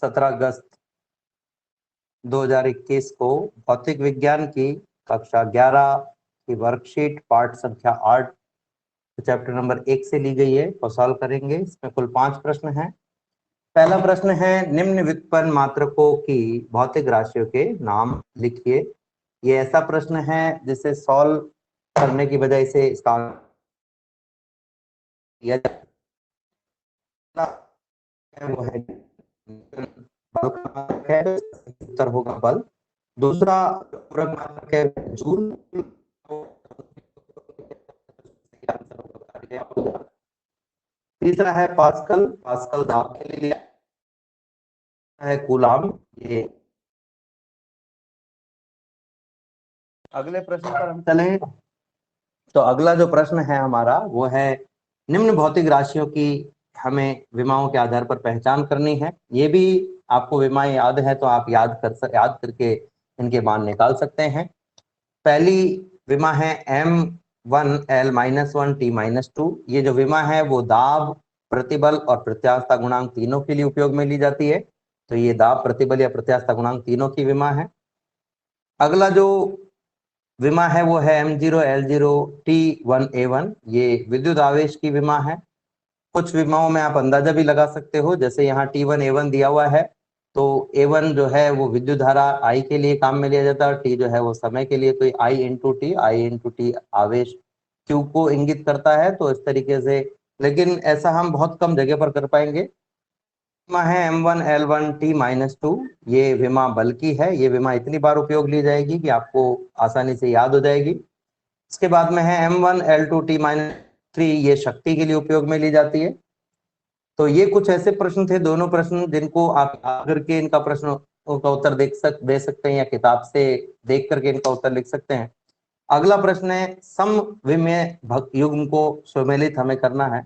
17 अगस्त 2021 को भौतिक विज्ञान की कक्षा 11 की वर्कशीट पार्ट संख्या 8 चैप्टर नंबर 1 से ली गई है और सॉल्व करेंगे। इसमें कुल 5 प्रश्न हैं। पहला प्रश्न है, निम्न व्युत्पन्न मात्रकों की भौतिक राशियों के नाम लिखिए। ये ऐसा प्रश्न है जिसे सॉल्व करने की बजाय इसे इसका किया जाता है वो है बल का मात्रक है, उत्तर होगा बल। दूसरा पूरक मात्रक है जूल। तीसरा है पास्कल, पास्कल दाब के लिए है कूलाम। ये अगले प्रश्न पर हम चलें तो अगला जो प्रश्न है हमारा वो है, निम्न भौतिक राशियों की हमें विमाओं के आधार पर पहचान करनी है। ये भी आपको विमाएं याद है तो आप याद करके इनके मान निकाल सकते हैं। पहली विमा है M1L-1T-2। ये जो विमा है वो दाब, प्रतिबल और प्रत्यास्थता गुणांक तीनों के लिए उपयोग में ली जाती है। तो ये दाब, प्रतिबल या प्रत्यास्थता गुणांक तीनों की विमा है। अगला जो विमा है वो है M0L0T1A1। ये विद्युत आवेश की विमा है। कुछ विमाओं में आप अंदाजा भी लगा सकते हो, जैसे यहाँ T1A1 दिया हुआ है तो A1 जो है वो विद्युत धारा I के लिए काम में लिया जाता है और T जो है वो समय के लिए। तो I इंटू T आवेश Q को इंगित करता है। तो इस तरीके से, लेकिन ऐसा हम बहुत कम जगह पर कर पाएंगे। विमा है M1L1T-2। ये विमा बल की है। ये विमा इतनी बार उपयोग ली जाएगी कि आपको आसानी से याद हो जाएगी। इसके बाद में है M1L2T-3। ये शक्ति के लिए उपयोग में ली जाती है। तो ये कुछ ऐसे प्रश्न थे, दोनों प्रश्न, जिनको आप याद करके इनका प्रश्न का उत्तर दे सकते हैं या किताब से देख करके इनका उत्तर लिख सकते हैं। अगला प्रश्न है, समविमीय युग्म को सुमेलित हमें करना है।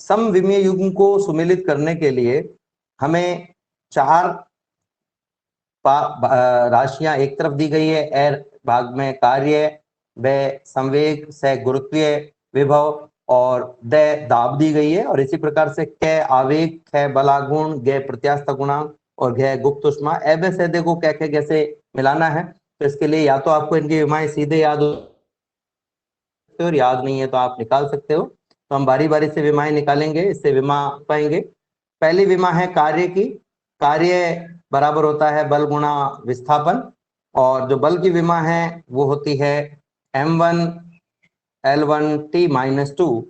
समविमीय युग्म को सुमेलित करने के लिए हमें 4 राशियां एक तरफ दी गई है, एर भाग में कार्य, व संवेग, से गुरुत्वीय विभव और द दाब दी गई है। और इसी प्रकार से क आवेग, ख बलागुण, ग प्रत्यास्थता गुणांक और घ गुप्त ऊष्मा। एब सैदे को क ख कैसे मिलाना है, तो इसके लिए या तो आपको इनकी विमाएं सीधे याद हो और याद नहीं है तो आप निकाल सकते हो। तो हम बारी बारी से विमाएं निकालेंगे, इससे विमा पाएंगे। पहली विमा है कार्य की। कार्य बराबर होता है बल गुणा विस्थापन। और जो बल की विमा है वो होती है M1L1T-2,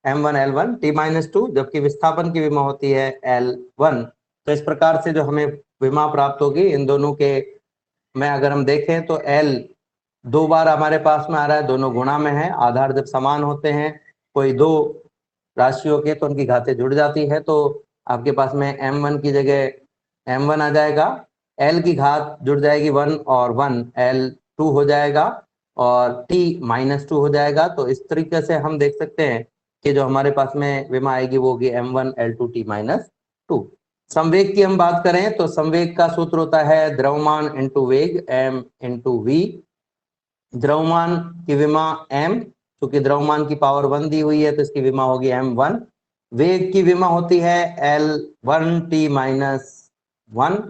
M1L1T-2, जबकि विस्थापन की विमा होती है L1। तो इस प्रकार से जो हमें विमा प्राप्त होगी इन दोनों के में अगर हम देखें तो L 2 बार हमारे पास में आ रहा है, दोनों गुणा में है। आधार जब समान होते हैं कोई दो राशियों के तो उनकी घातें जुड़ जाती है। तो आपके पास में M1 की जगह M1 आ जाएगा, L की घात जुड़ जाएगी 1 और 1 L2 हो जाएगा और T-2 हो जाएगा। तो इस तरीके से हम देख सकते हैं कि जो हमारे पास में विमा आएगी वो होगी M1L2T-2। संवेग की हम बात करें तो संवेग का सूत्र होता है द्रव्यमान इंटू वेग, M/V। द्रव्यमान की विमा M, क्योंकि द्रव्यमान की पावर 1 दी हुई है तो इसकी विमा होगी M1। वेग की विमा होती है L1T-1।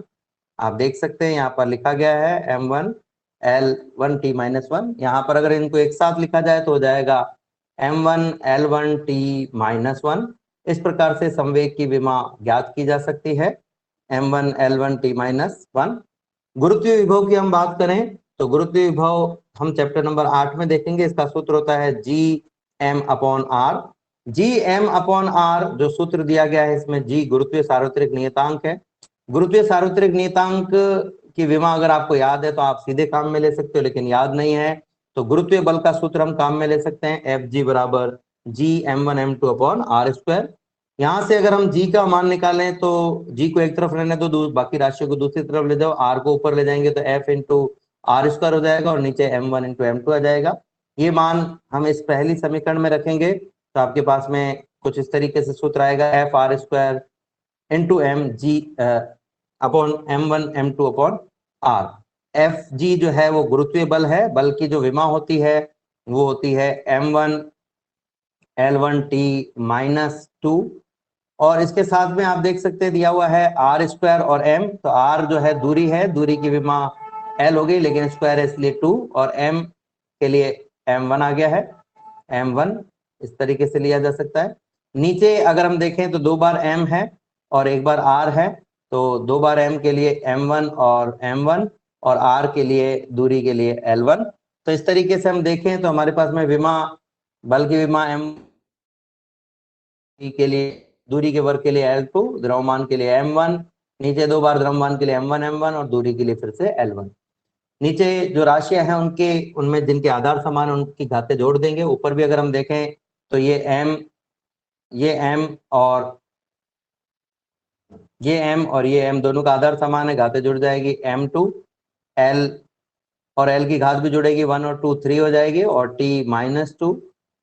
आप देख सकते हैं यहाँ पर लिखा गया है M1L1T-1। यहाँ पर अगर इनको एक साथ लिखा जाए तो हो जाएगा M1L1T-1। इस प्रकार से संवेग की विमा ज्ञात की जा सकती है, M1L1T-1। गुरुत्वीय विभव की हम बात करें तो गुरुत्वीय विभव हम चैप्टर नंबर 8 में देखेंगे। इसका सूत्र होता है Gm/r। Gm/r जो सूत्र दिया गया है इसमें G गुरुत्वीय सार्वत्रिक नियतांक है। गुरुत्वीय सार्वत्रिक नियतांक की विमा अगर आपको याद है तो आप सीधे काम में ले सकते हो, लेकिन याद नहीं है तो गुरुत्वीय बल का सूत्र हम काम में ले सकते हैं, Fg बराबर Gm1m2/r²। यहाँ से अगर हम G का मान निकालें तो G को एक तरफ रहने दो, बाकी राशियों को दूसरी तरफ ले जाओ, R को ऊपर ले जाएंगे तो F/r² हो जाएगा और नीचे M1 × M2 आ जाएगा। ये मान हम इस पहली समीकरण में रखेंगे तो आपके पास में कुछ इस तरीके से सूत्र आएगा, Fr² × Mg/M1m2/r। Fg जो है वो गुरुत्वीय बल है। बल की जो विमा होती है वो होती है M1L1T-2 और इसके साथ में आप देख सकते हैं दिया हुआ है आर स्क्वायर और एम। तो आर जो है दूरी की विमा एल हो गई, लेकिन स्क्वायर है इसलिए 2, और एम के लिए m1 आ गया है, m1 इस तरीके से लिया जा सकता है। नीचे अगर हम देखें तो 2 बार m है और 1 बार r है, तो 2 बार m के लिए m1 और m1, और r के लिए दूरी के लिए l1। तो इस तरीके से हम देखें तो हमारे पास में विमा, बल की विमा m के लिए, दूरी के वर्ग के लिए L2, द्रव्यमान के लिए m1, नीचे 2 बार द्रव्यमान के लिए m1 और दूरी के लिए फिर से L1। नीचे जो राशियां हैं उनके, उनमें जिनके आधार समान है उनकी घातें जोड़ देंगे। ऊपर भी अगर हम देखें तो ये m और ये m दोनों का आधार समान है, घातें जुड़ जाएगी m2, l और l की घात भी जुड़ेगी, 1 और 2 3 हो जाएगी, और t-2,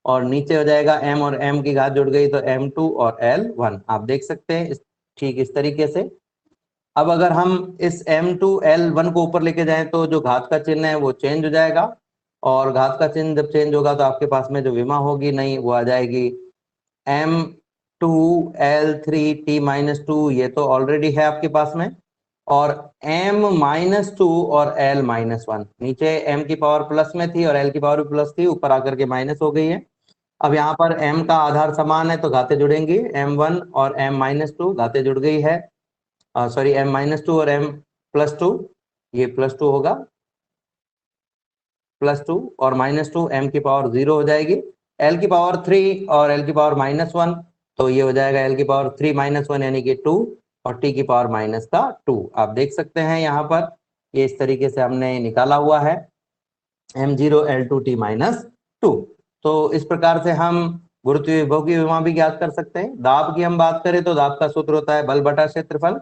और नीचे हो जाएगा m और m की घात जुड़ गई तो m2 और l1। आप देख सकते हैं ठीक इस तरीके से। अब अगर हम इस m2 l1 को ऊपर लेके जाएं तो जो घात का चिन्ह है वो चेंज हो जाएगा, और घात का चिन्ह जब चेंज होगा तो आपके पास में जो विमा होगी नहीं वो आ जाएगी m2 l3 t-2, ये तो ऑलरेडी है आपके पास में, और m-2 और l-1, नीचे m की पावर प्लस में थी और l की पावर भी प्लस थी, ऊपर आकर के माइनस हो गई है। अब यहाँ पर m का आधार समान है तो घातें जुड़ेंगी, m1 और m-2 घातें जुड़ गई है, सॉरी m-2 और m+2, ये +2 होगा, +2 और -2, m की पावर 0 हो जाएगी, l की पावर 3 और l की पावर -1, तो ये हो जाएगा l की पावर 3 -1 यानी कि 2, और t की पावर -2। आप देख सकते हैं यहाँ पर ये इस तरीके से हमने निकाला हुआ है m0 l2 t-2। तो इस प्रकार से हम गुरुत्वीय विभव की विमा भी ज्ञात कर सकते हैं। दाब की हम बात करें तो दाब का सूत्र होता है बल बटा क्षेत्रफल।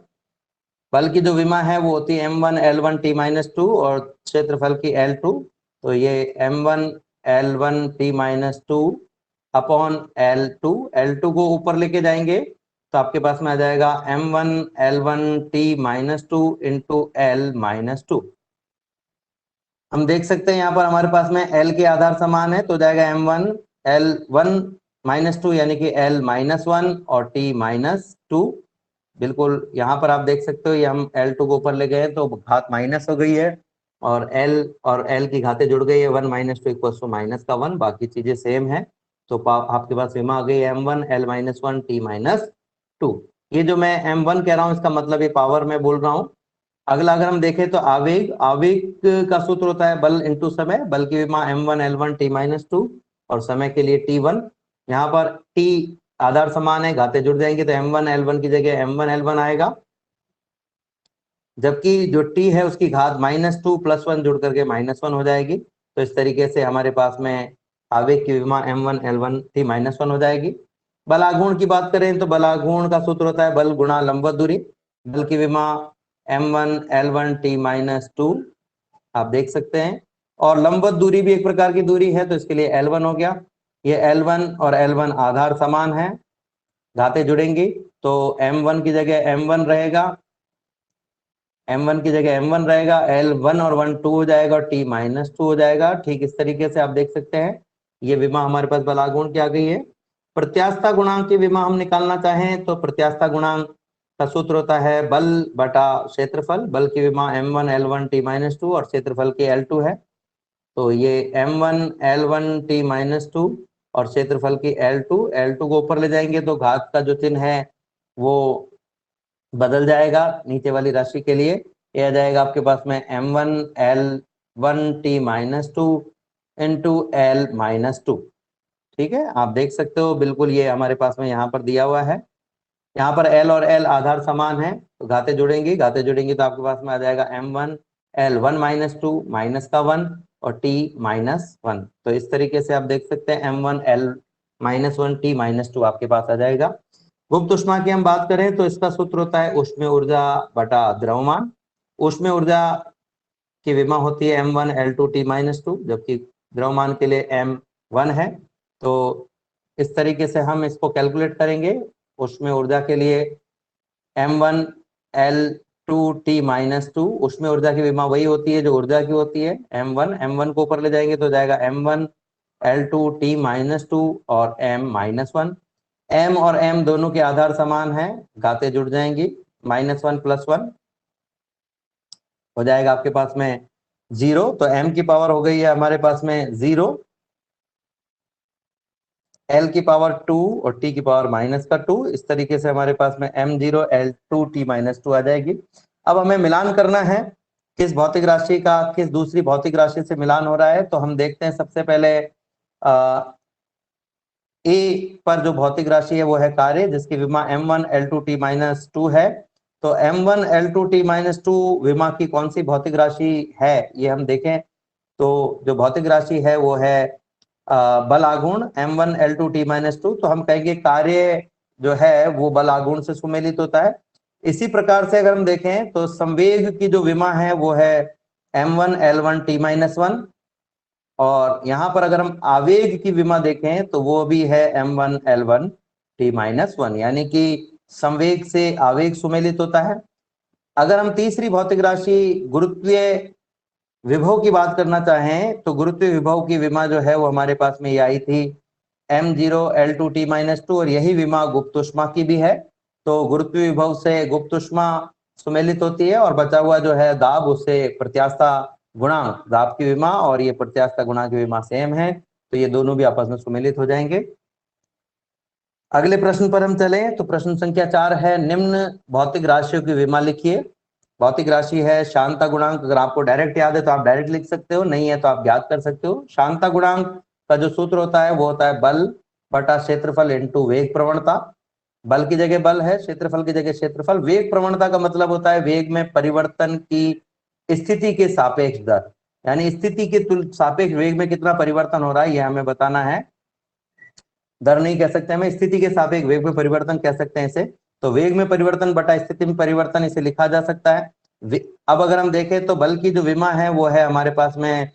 बल की जो विमा है वो होती है m1 l1 t-2 और क्षेत्रफल की l2, तो ये m1 l1 t-2 upon l2, l2 को ऊपर लेके जाएंगे तो आपके पास में आ जाएगा m1 l1 t-2 into l-2। हम देख सकते हैं यहाँ पर हमारे पास में l के आधार समान है तो जाएगा m1 l1-2 यानी कि l-1 और t-2। बिल्कुल यहाँ पर आप देख सकते हो ये हम L2 को ऊपर ले गए तो घात माइनस हो गई है, और L की घातें जुड़ गई है, 1-2 इक्वल्स टू -1, बाकी चीजें सेम है। तो आपके पास विमा आ गई m1 l-1 t-2। ये जो मैं m1 कह रहा हूँ इसका मतलब ये पावर में बोल रहा हूँ। अगला अगर हम देखें तो आवेग, आवेग का सूत्र होता है बल इंटू समय। बल की विमा m1 l1 t-2 और समय के लिए t1। यहाँ पर t आधार समान है, घातें जुड़ जाएंगे तो m1 l1 की जगह m1 l1 आएगा, जबकि जो t है उसकी घात -2 + 1 जुड़ करके -1 हो जाएगी। तो इस तरीके से हमारे पास में आवेग की विमा m1 l1 t-1 हो जाएगी। बलाघूर्ण की बात करें तो बलाघूर्ण का सूत्र होता है बल गुणा लंबवत दूरी। बल की विमा m1 l1 t-2 आप देख सकते हैं, और लंबवत दूरी भी एक प्रकार की दूरी है तो इसके लिए l1 हो गया। ये l1 और l1 आधार समान है, घातें जुड़ेंगी तो m1 की जगह m1 रहेगा, m1 की जगह m1 रहेगा, l1 और 1 2 हो जाएगा और t-2 हो जाएगा। ठीक इस तरीके से आप देख सकते हैं ये विमा हमारे पास बलाघूर्ण की आ गई है। प्रत्यास्थता गुणांक की विमा हम निकालना चाहें तो प्रत्यास्थता गुणांक का सूत्र होता है बल बटा क्षेत्रफल। बल की विमा m1 l1 t-2 और क्षेत्रफल की l2 है, तो ये m1 l1 t-2 और क्षेत्रफल की l2 को ऊपर ले जाएंगे तो घात का जो चिन्ह है वो बदल जाएगा नीचे वाली राशि के लिए। ये आ जाएगा आपके पास में m1 l1 t-2 into l-2। ठीक है, आप देख सकते हो बिल्कुल ये हमारे पास में यहाँ पर दिया हुआ है। यहाँ पर l और l आधार समान है तो घातें जुड़ेंगी, घातें जुड़ेंगी तो आपके पास में आ जाएगा m1 l1-2 -1 और t-1। तो इस तरीके से आप देख सकते हैं m1 l-1 t-2 आपके पास आ जाएगा। गुप्त ऊष्मा की हम बात करें तो इसका सूत्र होता है ऊष्मीय ऊर्जा बटा द्रव्यमान। ऊष्मीय ऊर्जा की विमा होती है m1 l2 t-2, जबकि द्रव्यमान के लिए m1 है। तो इस तरीके से हम इसको कैलकुलेट करेंगे। ऊष्मीय ऊर्जा के लिए m1 l2 t-2, ऊष्मीय ऊर्जा की विमा वही होती है जो ऊर्जा की होती है m1 को ऊपर ले जाएंगे तो जाएगा m1 l2 t-2 और m-1। m और m दोनों के आधार समान है, घातें जुड़ जाएंगी, -1 + 1 हो जाएगा आपके पास में 0। तो m की पावर हो गई है हमारे पास में 0, l की पावर 2 और t की पावर -2। इस तरीके से हमारे पास में m0 l2 t-2 आ जाएगी। अब हमें मिलान करना है किस भौतिक राशि का किस दूसरी भौतिक राशि से मिलान हो रहा है। तो हम देखते हैं सबसे पहले ए पर जो भौतिक राशि है वो है कार्य, जिसकी विमा m1 l2 t-2 है। तो m1 l2 t-2 विमा की कौन सी भौतिक राशि है, ये हम देखें। तो जो भौतिक राशि है वो है बल आघूर्ण m1 l2 t-2। तो हम कहेंगे कार्य जो है वो बल आघूर्ण से सुमेलित होता है। इसी प्रकार से अगर हम देखें तो संवेग की जो विमा है वो है m1 l1 t-1, और यहाँ पर अगर हम आवेग की विमा देखें तो वो भी है m1 l1 t-1, यानी कि संवेग से आवेग सुमेलित होता है। अगर हम तीसरी भौतिक राशि गुरुत्वीय विभव की बात करना चाहें तो गुरुत्वीय विभव की विमा जो है वो हमारे पास में ये आई थी m0 l2 t-2, और यही विमा गुप्त ऊष्मा की भी है। तो गुरुत्वीय विभव से गुप्त ऊष्मा सुमेलित होती है, और बचा हुआ जो है दाब उससे प्रत्यास्था गुणांक दाब की विमा और ये प्रत्यास्था गुणांक की विमा सेम है, तो ये दोनों भी आपस में सुमेलित हो जाएंगे। अगले प्रश्न पर हम चले तो प्रश्न संख्या 4 है, निम्न भौतिक राशियों की विमा लिखिए। भौतिक राशि है शांता गुणांक। अगर आपको डायरेक्ट याद है तो आप डायरेक्ट लिख सकते हो, नहीं है तो आप ज्ञात कर सकते हो। शांता गुणांक का जो सूत्र होता है वो होता है बल बटा क्षेत्रफल इंटू वेग प्रवणता। बल की जगह बल है, क्षेत्रफल की जगह क्षेत्रफल। वेग प्रवणता का मतलब होता है वेग में परिवर्तन की स्थिति के सापेक्ष दर, यानी स्थिति के सापेक्ष वेग में कितना परिवर्तन हो रहा है ये हमें बताना है। दर नहीं कह सकते, हमें स्थिति के सापेक्ष वेग में परिवर्तन कह सकते हैं इसे। तो वेग में परिवर्तन बटा स्थिति में परिवर्तन इसे लिखा जा सकता है। अब अगर हम देखें तो बल की जो विमा है वो है हमारे पास में,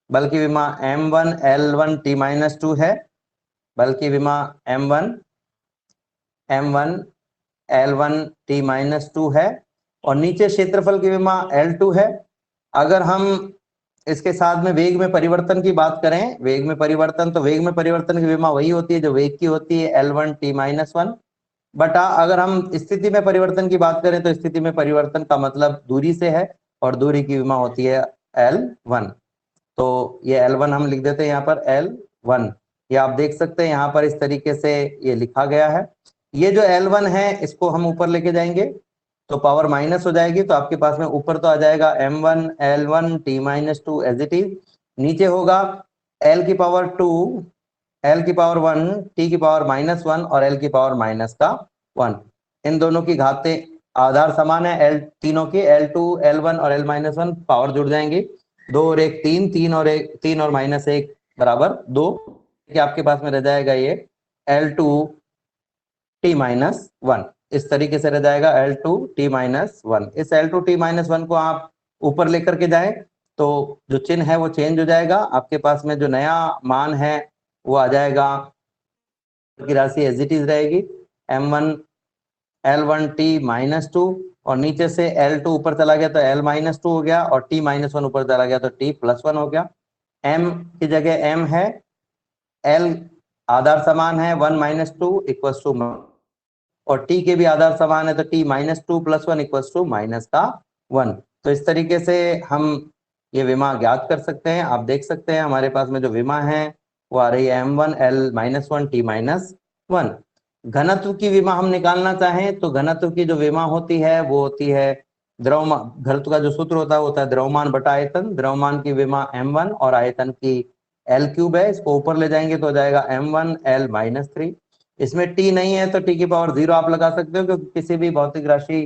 बल की विमा m1 l1 t-2 है। बल की विमा m1 l1 t-2 है, और नीचे क्षेत्रफल की विमा l2 है। अगर हम इसके साथ में वेग में परिवर्तन की बात करें, वेग में परिवर्तन, तो वेग में परिवर्तन की विमा वही होती है जो वेग की होती है l1 t-1 बटा, अगर हम स्थिति में परिवर्तन की बात करें तो स्थिति में परिवर्तन का मतलब दूरी से है, और दूरी की विमा होती है l1। तो ये l1 हम लिख देते हैं यहाँ पर l1। ये आप देख सकते हैं यहाँ पर इस तरीके से ये लिखा गया है। ये जो l1 है इसको हम ऊपर लेके जाएंगे तो पावर माइनस हो जाएगी, तो आपके पास में ऊपर तो आ जाएगा m1 l1 t-2 as it is. नीचे होगा l की पावर 2, l की पावर 1, t की पावर -1 और l की पावर -1। इन दोनों की घातें आधार समान है, l तीनों की l2 l1 और l-1 पावर जुड़ जाएंगी। 2 और 1 3, 3 और 1 3 और -1 बराबर 2। आपके पास में रह जाएगा ये l2 t-1, इस तरीके से रह जाएगा l2 t-1। इस l2 t-1 को आप ऊपर लेकर के जाए तो जो चिन्ह है वो चेंज हो जाएगा। आपके पास में जो नया मान है वो आ जाएगा, की राशि एज इट इज रहेगी m1 l1 t-2, और नीचे से l2 ऊपर चला गया तो l-2 हो गया, और t-1 ऊपर चला गया तो t+1 हो गया। m की जगह m है, l आधार समान है 1 - 2 = और t के भी आधार समान है तो t-2 + 1 = -1। तो इस तरीके से हम ये विमा ज्ञात कर सकते हैं। आप देख सकते हैं हमारे पास में जो विमा है वो आ रही है m1 l-1 t-1। घनत्व की विमा हम निकालना चाहें तो घनत्व की जो विमा होती है वो होती है द्रव्यमान। घनत्व का जो सूत्र होता है वो होता है द्रव्यमान बटा आयतन। द्रव्यमान की विमा m1 और आयतन की l³ है। इसको ऊपर ले जाएंगे तो हो जाएगा m1 l-3। इसमें t नहीं है तो t की पावर 0 आप लगा सकते हो, क्योंकि किसी भी भौतिक राशि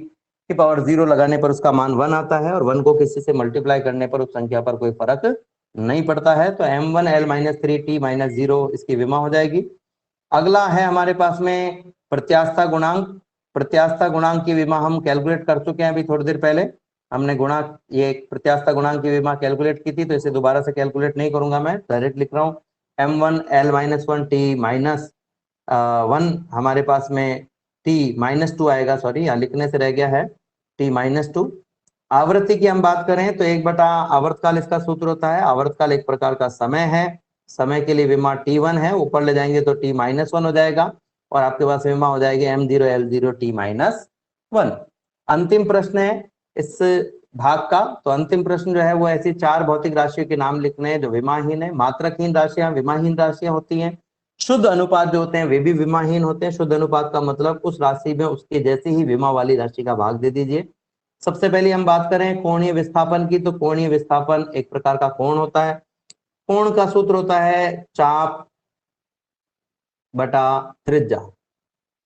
की पावर 0 लगाने पर उसका मान 1 आता है, और 1 को किसी से मल्टीप्लाई करने पर उस संख्या पर कोई फर्क नहीं पड़ता है। तो m1 l-3 t-0 इसकी विमा हो जाएगी। अगला है हमारे पास में प्रत्यास्था गुणांक। प्रत्यास्था गुणांक की विमा हम कैलकुलेट कर चुके हैं अभी थोड़ी देर पहले। हमने गुणांक ये प्रत्यास्था गुणांक की विमा कैलकुलेट की थी, तो इसे दोबारा से कैलकुलेट नहीं करूंगा, मैं डायरेक्ट लिख रहा हूँ m1 l-1 t-1 हमारे पास में t-2 आएगा, सॉरी यहाँ लिखने से रह गया है t-2। आवृत्ति की हम बात करें तो 1 बटा आवर्तकाल इसका सूत्र होता है। आवर्तकाल एक प्रकार का समय है, समय के लिए विमा t1 है, ऊपर ले जाएंगे तो t-1 हो जाएगा, और आपके पास विमा हो जाएगी M0L0T-1। अंतिम प्रश्न है इस भाग का। तो अंतिम प्रश्न जो है वो ऐसी 4 भौतिक राशियों के नाम लिखने हैं जो विमाहीन है। मात्रकहीन राशियां विमाहीन राशियां होती हैं। शुद्ध अनुपात जो होते हैं वे भी विमाहीन होते हैं। शुद्ध अनुपात का मतलब उस राशि में उसके जैसी ही विमा वाली राशि का भाग दे दीजिए। सबसे पहले हम बात करें कोणीय विस्थापन की, तो कोणीय विस्थापन एक प्रकार का कोण होता है। कोण का सूत्र होता है चाप बटा त्रिज्या।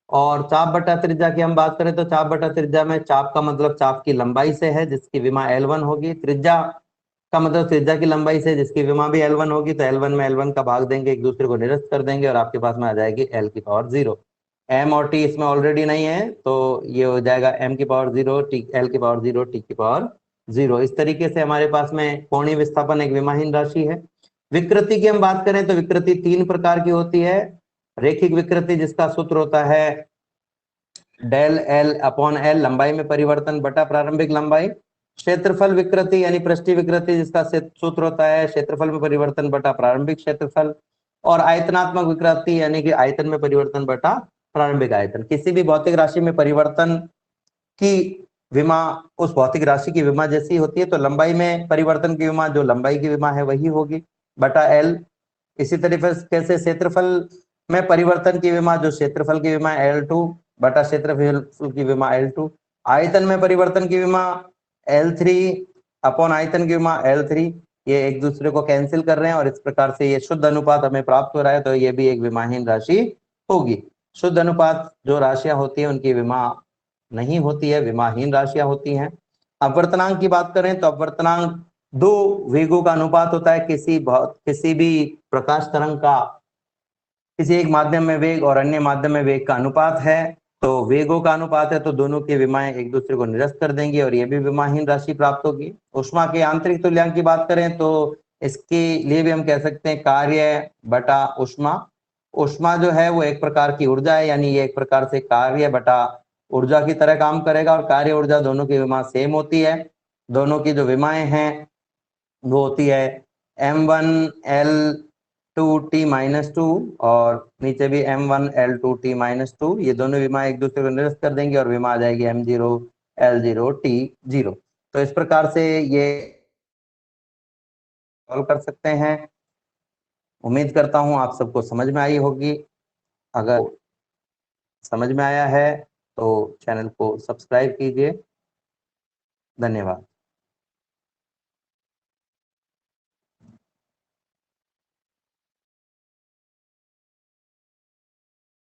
और चाप बटा त्रिज्या की हम बात करें तो चाप बटा त्रिज्या में चाप का मतलब चाप की लंबाई से है जिसकी विमा L1 होगी। त्रिज्या का मतलब त्रिज्या की लंबाई से जिसकी विमा भी L1 होगी। तो L1 में L1 का भाग देंगे, एक दूसरे को निरस्त कर देंगे और आपके पास में आ जाएगी L की पावर 0। M और T इसमें ऑलरेडी नहीं है तो ये हो जाएगा M की पावर 0 T L की पावर 0 T की पावर 0। इस तरीके से हमारे पास में कोणीय विस्थापन एक विमाहीन राशि है। विकृति की हम बात करें तो विकृति 3 प्रकार की होती है। रेखिक विकृति जिसका सूत्र होता है डेल L अपॉन L, लंबाई में परिवर्तन बटा प्रारंभिक लंबाई। क्षेत्रफल विकृति यानी पृष्ठीय विकृति जिसका सूत्र होता है क्षेत्रफल में परिवर्तन बटा प्रारंभिक क्षेत्रफल। और आयतनात्मक विकृति यानी कि आयतन में परिवर्तन बटा प्रारंभिक आयतन। किसी भी भौतिक राशि में परिवर्तन की विमा उस भौतिक राशि की विमा जैसी होती है, तो लंबाई में परिवर्तन की विमा जो लंबाई की विमा है वही होगी बटा L। इसी तरीके से क्षेत्रफल में परिवर्तन की विमा जो क्षेत्रफल की विमा L2 बटा क्षेत्रफल की विमा L2। आयतन में परिवर्तन की विमा L3 अपॉन आयतन की विमा L3। ये एक दूसरे को कैंसिल कर रहे हैं और इस प्रकार से ये शुद्ध अनुपात हमें प्राप्त हो रहा है। तो ये भी एक विमाहीन राशि होगी। शुद्ध अनुपात जो राशियां होती है उनकी विमा नहीं होती है, विमाहीन राशियां होती हैं। अपवर्तनांक की बात करें तो अपवर्तनांक 2 वेगों का अनुपात होता है। किसी भी प्रकाश तरंग का किसी एक माध्यम में वेग और अन्य माध्यम में वेग का अनुपात है। तो वेगों का अनुपात है तो दोनों की विमाएं एक दूसरे को निरस्त कर देंगी और ये भी विमाहीन राशि प्राप्त होगी। ऊष्मा के आंतरिक तुल्यांक की बात करें तो इसके लिए भी हम कह सकते हैं कार्य बटा ऊष्मा। ऊष्मा जो है वो एक प्रकार की ऊर्जा है, यानी ये एक प्रकार से कार्य बटा ऊर्जा की तरह काम करेगा। और कार्य ऊर्जा दोनों की विमा सेम होती है। दोनों की जो विमाएं हैं वो होती है M1L2T-2 और नीचे भी M1L2T-2। ये दोनों विमा एक दूसरे को निरस्त कर देंगे और विमा आ जाएगी M0L0T0। तो इस प्रकार से ये सॉल्व कर सकते हैं। उम्मीद करता हूं आप सबको समझ में आई होगी। अगर समझ में आया है तो चैनल को सब्सक्राइब कीजिए। धन्यवाद।